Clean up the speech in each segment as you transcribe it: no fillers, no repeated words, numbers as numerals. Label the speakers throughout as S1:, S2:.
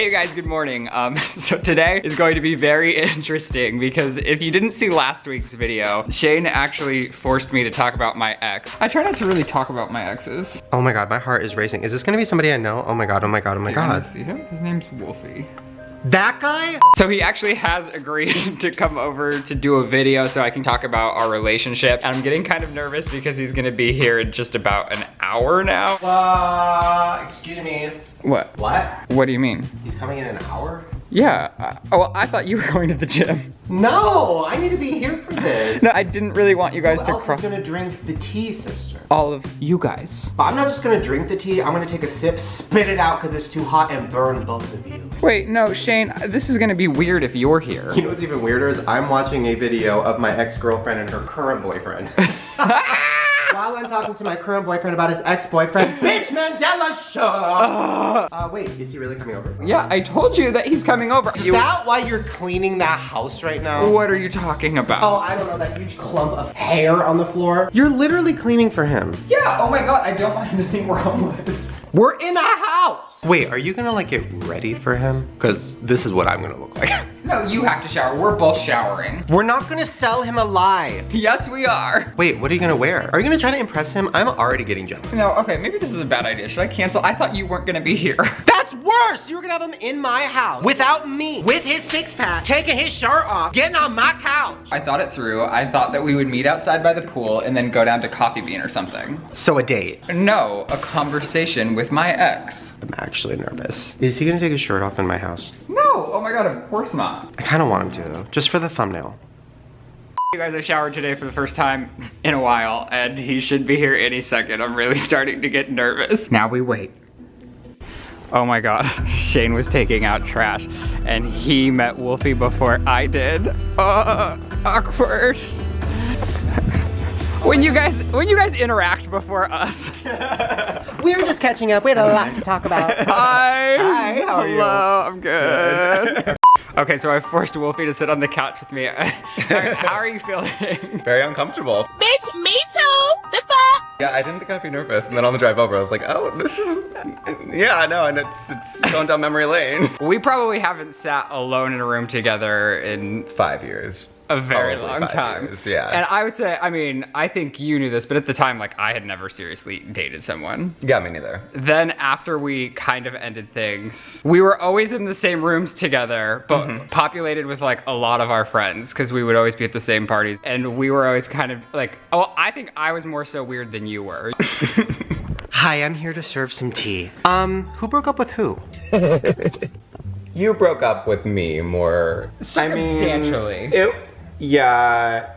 S1: Hey guys, good morning. So today is going to be very interesting because if you didn't see last week's video, Shane actually forced me to talk about my ex. I try not to really talk about my exes.
S2: Oh my god, my heart is racing. Is this gonna be somebody I know? Oh my god, oh my god, oh my god.
S1: See him? His name's Wolfie.
S2: That guy?
S1: So he actually has agreed to come over to do a video so I can talk about our relationship. And I'm getting kind of nervous because he's gonna be here in just about an hour now.
S2: Excuse me.
S1: What?
S2: What?
S1: What do you mean?
S2: He's coming in an hour?
S1: Yeah. Oh, I thought you were going to the gym.
S2: No, I need to be here for this.
S1: No, I didn't really want you guys
S2: Who else is gonna drink the tea, sister?
S1: All of you guys.
S2: I'm not just gonna drink the tea, I'm gonna take a sip, spit it out because it's too hot, and burn both of you.
S1: Wait, no, Shane, this is gonna be weird if you're here.
S2: You know what's even weirder is I'm watching a video of my ex-girlfriend and her current boyfriend. While I'm talking to my current boyfriend about his ex-boyfriend, Bitch Mandela show! Wait, is he really coming over?
S1: Yeah, I told you that he's coming over.
S2: Is that why you're cleaning that house right now?
S1: What are you talking about?
S2: Oh, I don't know, that huge clump of hair on the floor. You're literally cleaning for him.
S1: Yeah, oh my god, I don't want him to think we're homeless.
S2: We're in a house! Wait, are you gonna like get ready for him? Because this is what I'm gonna look like.
S1: No, you have to shower. We're both showering.
S2: We're not gonna sell him alive.
S1: Yes, we are.
S2: Wait, what are you gonna wear? Are you gonna try to impress him? I'm already getting jealous.
S1: No, okay, maybe this is a bad idea. Should I cancel? I thought you weren't gonna be here.
S2: That's worse! You were gonna have him in my house without me, with his six-pack, taking his shirt off, getting on my couch.
S1: I thought it through. I thought that we would meet outside by the pool and then go down to Coffee Bean or something.
S2: So a date.
S1: No, a conversation with my ex.
S2: I'm actually nervous. Is he gonna take his shirt off in my house?
S1: No, oh my god, of course not.
S2: I kinda want him to though, just for the thumbnail.
S1: You guys, I showered today for the first time in a while and he should be here any second. I'm really starting to get nervous. Now we wait. Oh my god, Shane was taking out trash and he met Wolfie before I did. Awkward. When you guys interact before us.
S2: We were just catching up. We had a lot to talk about.
S1: Hi.
S2: Hi, how are you?
S1: Hello, I'm good. Okay, so I forced Wolfie to sit on the couch with me. How are you feeling?
S3: Very uncomfortable.
S4: Bitch, me too. The fuck?
S3: Yeah, I didn't think I'd be nervous, and then on the drive over, I was like, oh, this is, yeah, I know, and it's going down memory lane.
S1: We probably haven't sat alone in a room together in
S3: 5 years.
S1: a very
S3: Probably
S1: long
S3: 5
S1: time.
S3: years, yeah.
S1: And I would say, I mean, I think you knew this, but at the time, like, I had never seriously dated someone.
S3: Yeah, me neither.
S1: Then after we kind of ended things, we were always in the same rooms together, but populated with like a lot of our friends because we would always be at the same parties. And we were always kind of like, oh, I think I was more so weird than you were.
S2: Hi, I'm here to serve some tea. Who broke up with who?
S3: You broke up with me more.
S1: Circumstantially.
S3: Yeah.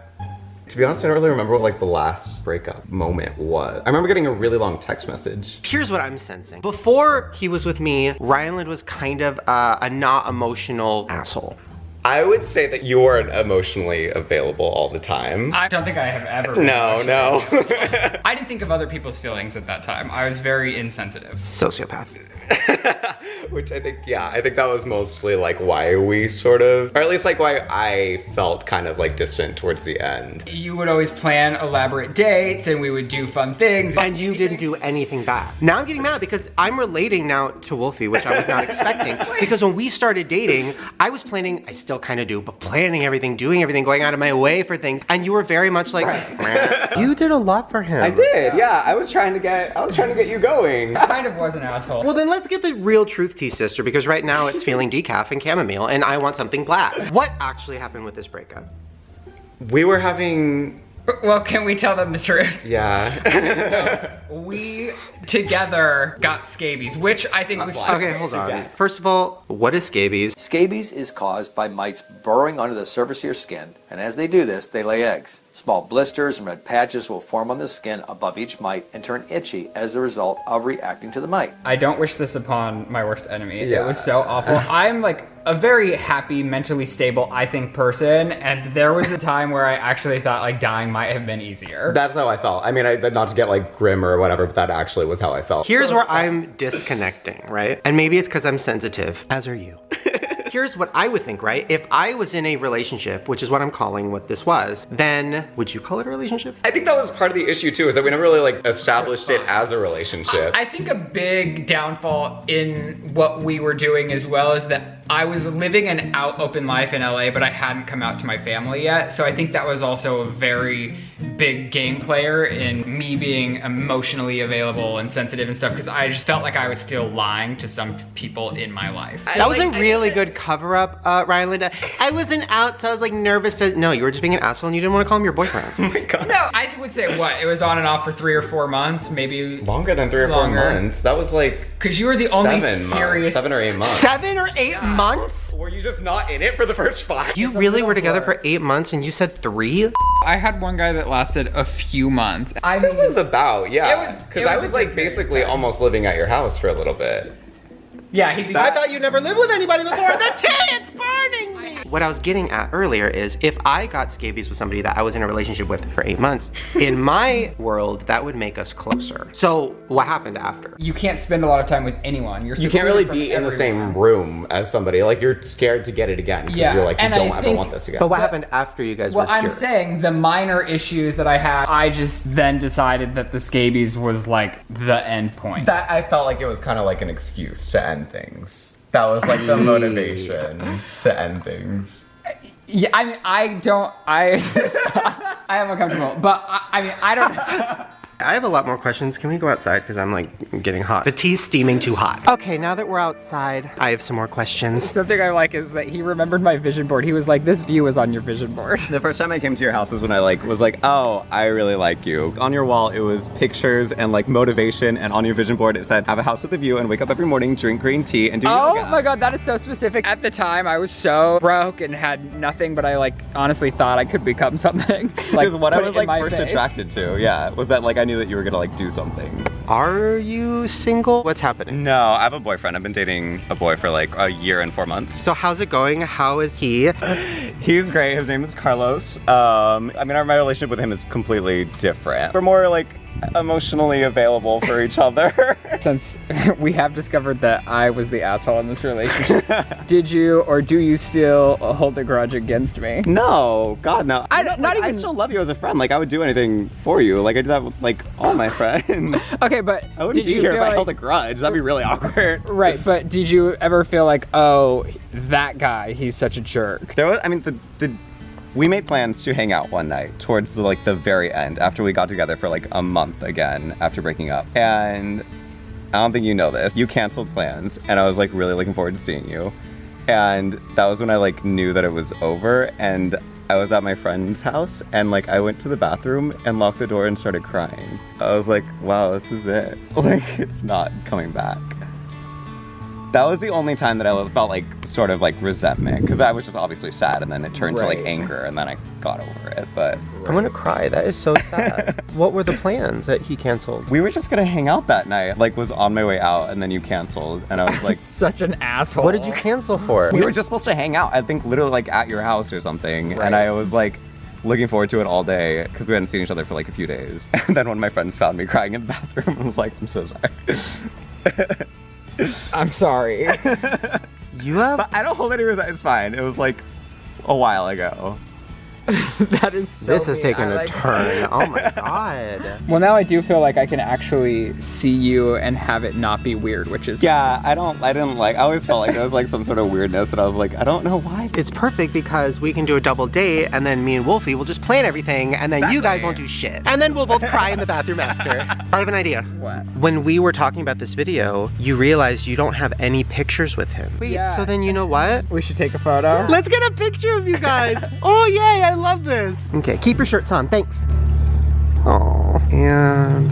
S3: To be honest, I don't really remember what like the last breakup moment was. I remember getting a really long text message.
S2: Here's what I'm sensing. Before he was with me, Ryland was kind of a not emotional asshole.
S3: I would say that you weren't emotionally available all the time.
S1: I don't think I have ever been
S3: No.
S1: I didn't think of other people's feelings at that time. I was very insensitive.
S2: Sociopath.
S3: Which I think, yeah, I think that was mostly like why we sort of, or at least like why I felt kind of like distant towards the end.
S1: You would always plan elaborate dates and we would do fun things.
S2: And you didn't do anything back. Now I'm getting mad because I'm relating now to Wolfie, which I was not expecting. Because when we started dating, I was planning, I still kind of do, but planning everything, doing everything, going out of my way for things. And you were very much like, right. You did a lot for him.
S3: I did, yeah. I was trying to get you going.
S1: I kind of was an asshole.
S2: Well then let's get the real truth, tea sister, because right now it's feeling decaf and chamomile and I want something black. What actually happened with this breakup?
S3: We were having,
S1: Well, can we tell them the truth?
S3: yeah.
S1: So, we together got scabies, which I think was
S2: Okay, hold on. First of all, what is scabies?
S5: Scabies is caused by mites burrowing under the surface of your skin, and as they do this, they lay eggs. Small blisters and red patches will form on the skin above each mite and turn itchy as a result of reacting to the mite.
S1: I don't wish this upon my worst enemy.
S3: Yeah.
S1: It was so awful. I'm like a very happy, mentally stable, I think, person, and there was a time where I actually thought like dying might have been easier.
S3: That's how I felt. I mean, not to get like grim or whatever, but that actually was how I felt.
S2: Here's where I'm disconnecting, right? And maybe it's because I'm sensitive, as are you. here's what I would think, right? If I was in a relationship, which is what I'm calling what this was, then would you call it a relationship?
S3: I think that was part of the issue too, is that we never really like established it as a relationship.
S1: I think a big downfall in what we were doing as well is that I was living an open life in LA, but I hadn't come out to my family yet. So I think that was also a very big game player in me being emotionally available and sensitive and stuff, because I just felt like I was still lying to some people in my life.
S2: That was a really good cover up, Ryland. I wasn't out, so I was like nervous to, no, you were just being an asshole and you didn't want to call him your boyfriend.
S3: Oh my God.
S1: No, I would say what? It was on and off for 3 or 4 months, maybe
S3: Longer than 3 or 4 months. That was like
S1: because you were the only
S3: 7 or 8 months.
S2: 7 or 8 months?
S3: Were you just not in it for the first 5?
S2: You really were together for 8 months and you said 3?
S1: I had one guy that lasted a few months. I mean,
S3: It was about, yeah.
S1: It was
S3: Because I
S1: a
S3: was like
S1: good period of
S3: basically
S1: time.
S3: almost living at your house for a little bit.
S1: yeah,
S2: I thought you never lived with anybody before. The tea, it's burning me. What I was getting at earlier is if I got scabies with somebody that I was in a relationship with for 8 months, in my world, that would make us closer. So what happened after?
S1: you can't spend a lot of time with anyone.
S3: You can't really be in the same room as somebody. Like you're scared to get it again because
S1: Yeah,
S3: you're like, you
S1: and
S3: don't
S1: I
S3: ever
S1: think-
S3: want this again.
S2: But what happened after you guys
S1: Well,
S2: were
S1: I'm
S2: cured?
S1: saying the minor issues that I had, I just then decided that the scabies was like the end point.
S3: That I felt like it was kind of like an excuse to end things. That was like the motivation to end things.
S1: Yeah, I mean, I am uncomfortable, but I mean, I don't.
S2: I have a lot more questions. Can we go outside? Because I'm like getting hot. The tea's steaming too hot. Okay, now that we're outside, I have some more questions.
S1: Something I like is that he remembered my vision board. He was like, this view is on your vision board.
S6: The first time I came to your house was when I was like, oh, I really like you. On your wall, it was pictures and like motivation, and on your vision board, it said, have a house with a view and wake up every morning, drink green tea, and do
S1: Oh
S6: yoga.
S1: my God, that is so specific. At the time, I was so broke and had nothing, but I like honestly thought I could become something.
S6: Which is what I was like first attracted to, yeah. Was that like I knew that you were gonna like do something.
S2: Are you single? What's happening?
S6: No, I have a boyfriend. I've been dating a boy for like a year and 4 months.
S2: So how's it going? How is he?
S6: He's great. His name is Carlos. I mean, my relationship with him is completely different. We're more like emotionally available for each other.
S1: Since we have discovered that I was the asshole in this relationship, did you or do you still hold a grudge against me?
S6: No, God, no.
S1: I-
S6: You know,
S1: not
S6: like, I
S1: even-
S6: still love you as a friend. Like, I would do anything for you. Like, I do that with like all my friends.
S1: Okay, but
S6: I wouldn't
S1: did
S6: be
S1: you
S6: here if
S1: feel
S6: I
S1: like,
S6: held a grudge. That'd be really awkward.
S1: Right, but did you ever feel like, oh, that guy, he's such a jerk?
S6: There was, I mean, we made plans to hang out one night towards the very end after we got together for like a month again after breaking up. And I don't think you know this. You canceled plans, and I was like really looking forward to seeing you. And that was when I like knew that it was over, and I was at my friend's house, and like I went to the bathroom and locked the door and started crying. I was like, wow, this is it. Like, it's not coming back. That was the only time that I felt like sort of like resentment, because I was just obviously sad, and then it turned to like
S2: Right.
S6: anger, and then I got over it. But
S2: I'm gonna cry. That is so sad. What were the plans that he canceled?
S6: we were just gonna hang out that night. Like, was on my way out, and then you canceled, and I was like,
S1: Such an asshole.
S2: What did you cancel for?
S6: we were just supposed to hang out. I think literally like at your house or something,
S2: Right.
S6: and I was like looking forward to it all day because we hadn't seen each other for like a few days. And then one of my friends found me crying in the bathroom, I was like, I'm so sorry.
S1: I'm sorry.
S2: You have?
S6: But I don't hold any resentment. It's fine. It was like a while ago.
S1: That is so
S2: This has
S1: mean.
S2: taken
S1: I
S2: a
S1: like-
S2: turn. Oh my god.
S1: Well, now I do feel like I can actually see you and have it not be weird, which is
S6: Yeah,
S1: nice.
S6: I always felt like there was like some sort of weirdness, and I was like, I don't know why.
S2: It's perfect because we can do a double date, and then me and Wolfie will just plan everything, and then you guys
S6: Exactly.
S2: won't do shit. And then we'll both cry in the bathroom after. I have an idea.
S1: What?
S2: When we were talking about this video, you realized you don't have any pictures with him. Wait,
S1: Yeah.
S2: so then you know what?
S1: We should take a photo.
S2: Let's get a picture of you guys. Oh yay, I love this. Okay, keep your shirts on, thanks. Oh, and...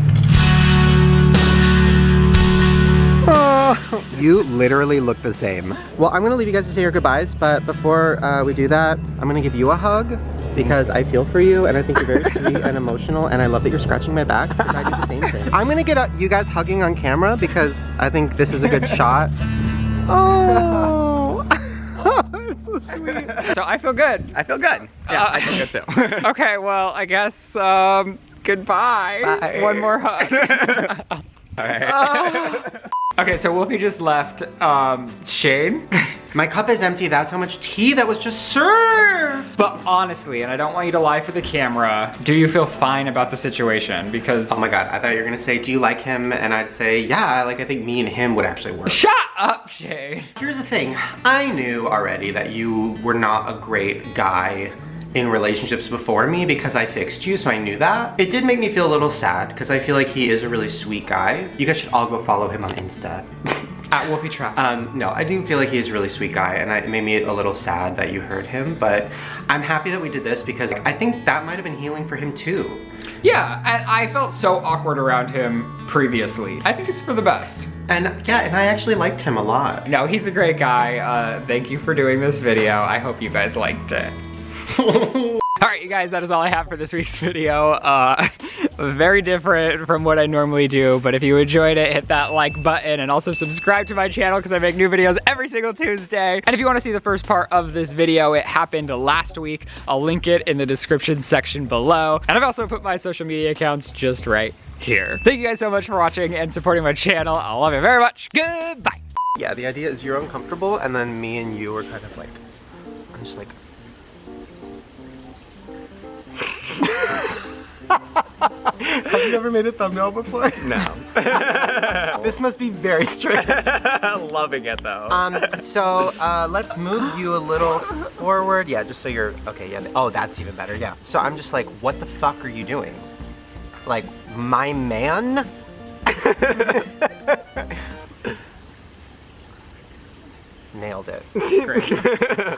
S2: Oh, you literally look the same. Well, I'm gonna leave you guys to say your goodbyes, but before we do that, I'm gonna give you a hug because I feel for you and I think you're very sweet and emotional, and I love that you're scratching my back because I do the same thing. I'm gonna get you guys hugging on camera because I think this is a good shot. Oh, it's so sweet.
S1: So I feel good.
S6: I feel good. Yeah, I feel good too.
S1: Okay, well, I guess goodbye.
S2: Bye.
S1: One more hug.
S6: All right.
S1: Okay, so Wolfie just left Shane,
S2: My cup is empty. That's how much tea that was just served.
S1: But honestly, and I don't want you to lie for the camera, do you feel fine about the situation? Because...
S2: Oh my God, I thought you were gonna say, do you like him? And I'd say, yeah, like I think me and him would actually work.
S1: Shut up, Shane.
S2: Here's the thing, I knew already that you were not a great guy in relationships before me because I fixed you, so I knew that. It did make me feel a little sad because I feel like he is a really sweet guy. You guys should all go follow him on Insta.
S1: At Wolfie Trap.
S2: No, I do feel like he is a really sweet guy, and it made me a little sad that you hurt him, but I'm happy that we did this because I think that might have been healing for him too.
S1: Yeah, and I felt so awkward around him previously. I think it's for the best.
S2: And yeah, and I actually liked him a lot.
S1: No, he's a great guy. Thank you for doing this video. I hope you guys liked it. Alright, you guys, that is all I have for this week's video. Very different from what I normally do, but if you enjoyed it, hit that like button and also subscribe to my channel because I make new videos every single Tuesday. And if you want to see the first part of this video, it happened last week. I'll link it in the description section below. And I've also put my social media accounts just right here. Thank you guys so much for watching and supporting my channel. I love you very much. Goodbye.
S2: Yeah, the idea is you're uncomfortable, and then me and you are kind of like, I'm just like, have you ever made a thumbnail before?
S6: No.
S2: This must be very strange.
S6: Loving it though.
S2: So let's move you a little forward. Yeah, just so you're, okay, yeah. Oh, that's even better, yeah. So I'm just like, what the fuck are you doing? Like, my man? Nailed it. Great.